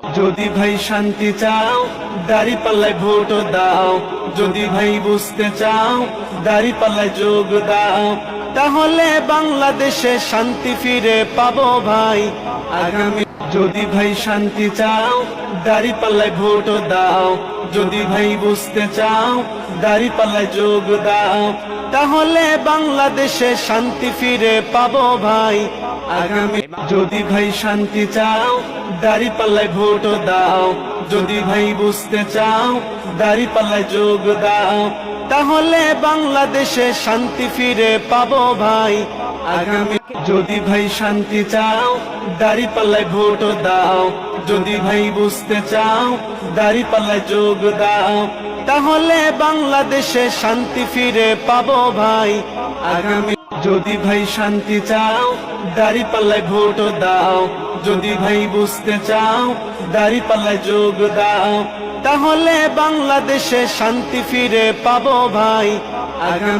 যদি ভাই শান্তি চাও দাঁড়িপাল্লায় ভোট দাও, যদি ভাই বুঝতে চাও দাঁড়িপাল্লায় যোগ দাও, তাহলে বাংলাদেশে শান্তি ফিরে পাবো ভাই আগামী। যদি ভাই শান্তি চাও দাঁড়িপাল্লায় ভোট দাও, যদি ভাই বুঝতে চাও দাঁড়িপাল্লায় যোগ দাও, তাহলে বাংলাদেশে শান্তি ফিরে পাবো ভাই আগামী। যদি ভাই শান্তি চাও দাঁড়িপাল্লায় ভোট দাও, যদি ভাই বুঝতে চাও দাঁড়িপাল্লায় যোগ দাও, তাহলে বাংলাদেশে শান্তি ফিরে পাবো ভাই আগামী। যদি ভাই শান্তি চাও দাঁড়িপাল্লায় ভোট দাও, যদি ভাই বুঝতে চাও দাঁড়িপাল্লায় যোগ দাও, তাহলে বাংলাদেশে শান্তি ফিরে পাবো ভাই আগামী। যদি ভাই শান্তি চাও দাঁড়িপাল্লায় ভোট দাও, যদি ভাই বুঝতে চাও দাঁড়িপাল্লায় যোগ দাও, তাহলে বাংলাদেশে শান্তি ফিরে পাবো ভাই আগামী।